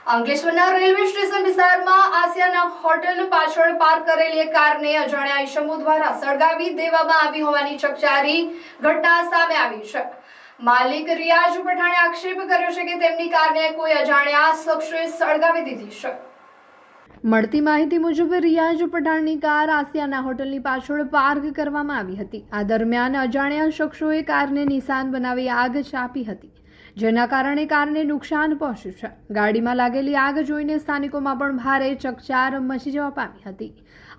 અંકલેશ્વરના railway station વિસ્તારમાં આસિયાના hotel પાછળ પાર્ક કરેલી કારને અજાણ્યા ઇસમો દ્વારા સળગાવી દેવામાં આવી હોવાની ચકચારી ઘટના સામે આવી છે। માલિક રિયાઝ પઠાણે આક્ષેપ કર્યો છે કે તેમની કારને કોઈ અજાણ્યા શખ્સે સળગાવી દીધી છે। મળતી માહિતી મુજબ રિયાઝ પઠાણની કાર આસિયાના હોટલની પાછળ પાર્ક કરવામાં આવી હતી। આ દરમિયાન અજાણ્યા શખ્સોએ કારને નિશાન બનાવી આગ ચાંપી હતી, જેના કારણે કારને નુકસાન પહોંચ્યું છે। ગાડીમાં લાગેલી આગ જોઈને સ્થાનિકોમાં પણ ભારે ચકચાર મચી જવા પામી હતી।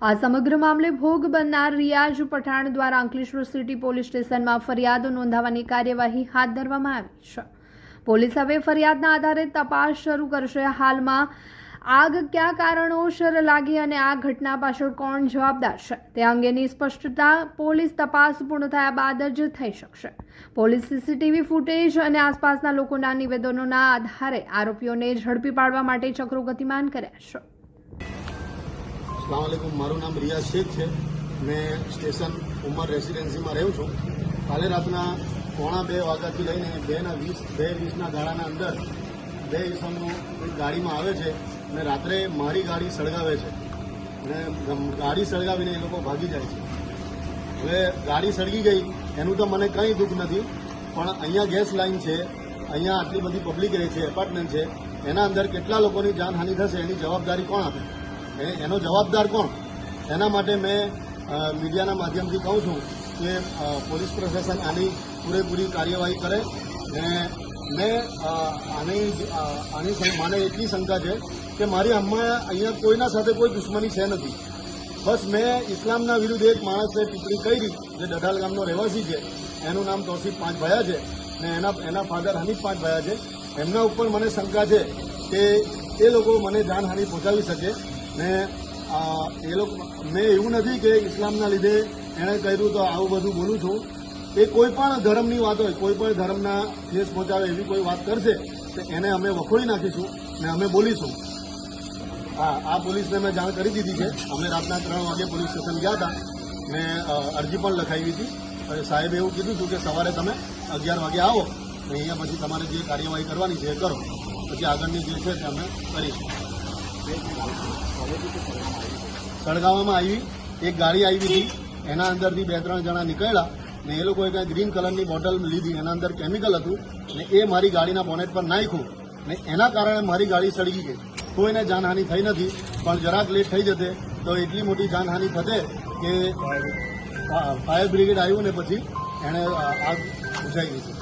આ સમગ્ર મામલે ભોગ બનનાર રિયાઝ પઠાણ દ્વારા અંકલેશ્વર સિટી પોલીસ સ્ટેશનમાં ફરિયાદ નોંધાવવાની કાર્યવાહી હાથ ધરવામાં આવી છે। પોલીસ હવે ફરિયાદના આધારે તપાસ શરૂ કરશે। હાલમાં આગ કયા કારણોસર લાગી અને આ ઘટના પાછળ કોણ જવાબદાર છે તે અંગેની સ્પષ્ટતા પોલીસ તપાસ પૂર્ણ થયા બાદ જ થઈ શકશે। પોલીસ સીસીટીવી ફૂટેજ અને આસપાસના લોકોના નિવેદનોના આધારે આરોપીઓને ઝડપી પાડવા માટે ચક્રો ગતિમાન કર્યા છે। अस्सलाम वालेकुम, मारू नाम रियाज शेख है। मैं स्टेशन उमर रेसिडेंसी में रहूँ छूँ। काले रातना 1:30 वाग्याथी लईने 2:20 गाळाना अंदर बे ईसमो गाड़ीमां आवे छे ने रात्रे मारी गाड़ी सळगावे छे ने गाड़ी सळगावीने ए लोको भागी जाय छे। हवे गाड़ी सळगी गई एनुं तो मने कंई दुख नथी, पण अहींया गैस लाइन छे, अहींया आटली बधी पब्लिक रहे छे, एपार्टमेंट छे, एना अंदर केटला लोकोनी जानहानि थशे एनी जवाबदारी कोण आपे? एनो जवाबदार कोण? एना माटे मैं मीडियाना माध्यमथी कहूं छूं के पोलीस प्रशासन आनी पूरेपूरी कार्यवाही करे। मैं माने एटली शंका है कि मारी अहींया कोईना साथे कोई दुश्मनी छे नथी। बस मैं इस्लामना विरुद्ध एक माणसे टिप्पणी करी जे डढाल गामनो रहेवासी छे, एनुं नाम तौसीफ પાંચભાયા छे ने एना फाधर हनीफ પાંચભાયા छे। एमना उपर मने शंका है कि ए लोको मने जानहानि पहोंचावी शके ने ए लोग मैं एवुं नथी कि इस्लामना लीधे एणे कर्युं तो आवुं बधुं बोलूं छुं। એ કોઈ પણ ધર્મની વાત હોય, કોઈ પણ ધર્મના ઠેસ પહોંચાવે એવી કોઈ વાત કરશે તો એને અમે વખોડી નાખીશું ને અમે બોલીશું। આ પોલીસને મેં જાણ કરી દીધી છે। અમે રાતના 3 વાગે પોલીસ સ્ટેશન ગયા હતા ને અરજી પણ લખાવી હતી। સાહેબે એવું કીધું હતું કે સવારે તમે 11 વાગે આવો ને અહીંયા પછી તમારે જે કાર્યવાહી કરવાની છે એ કરો, પછી આગળની જે છે તે અમે કરીશું। સળગાવવામાં આવી એક ગાડી આવી હતી, એના અંદરથી 2-3 જણા નીકળ્યા ને એ લોકોએ કંઈ ગ્રીન કલરની બોટલ લીધી, એના અંદર કેમિકલ હતું ને એ મારી ગાડીના બોનેટ પર નાખ્યું ને એના કારણે મારી ગાડી સળગી ગઈ। કોઈને જાનહાનિ થઈ નથી, પણ જરાક લેટ થઈ જતે તો એટલી મોટી જાનહાનિ થતે કે ફાયર બ્રિગેડ આવ્યું ને પછી એણે આગ બુઝાઈ ગઈ।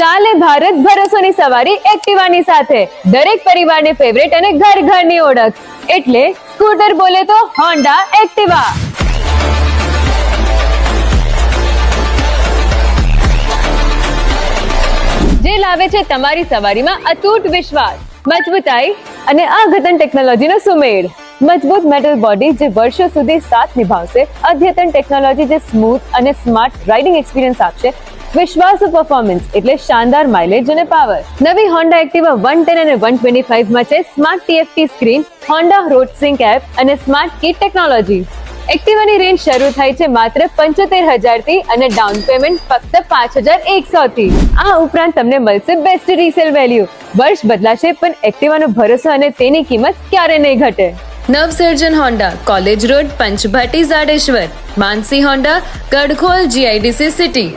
ચાલે ભારત ભરોસોની સવારી એક્ટિવાની સાથે દરેક પરિવારની ફેવરેટ અને ઘર ઘરની ઓળખ એટલે સ્કૂટર બોલે તો હોન્ડા એક્ટિવા। જે લાવે છે તમારી સવારીમાં અતૂટ વિશ્વાસ, મજબૂતાઈ અને અદ્યતન ટેકનોલોજીનો સુમેળ। મજબૂત મેટલ બોડી જે વર્ષો સુધી સાથ નિભાવશે, અદ્યતન ટેકનોલોજી જે સ્મૂથ અને સ્માર્ટ રાઇડિંગ એક્સપિરિયન્સ આપશે, વિશ્વાસુ પરફોર્મન્સ એટલે શાનદાર માઇલેજ અને પાવર। નવી હોન્ડા એક્ટિવા 110 અને 125 માં છે smart TFT screen, Honda road sync app અને સ્માર્ટ કી ટેકનોલોજી। એક્ટિવાની રેન્જ શરૂ થાય છે માત્ર 75,000 થી અને ડાઉન પેમેન્ટ ફક્ત 5,100 થી। આ ઉપરાંત તમને મળશે બેસ્ટ રીસેલ વેલ્યુ। વર્ષ બદલાશે પણ એક્ટિવાનો ભરોસો અને તેની કિંમત ક્યારે નહીં ઘટે। Navsarjan Honda, college road, Panchbhati, Zadeshwar, Mansi Honda, Kadkhol, GIDC city.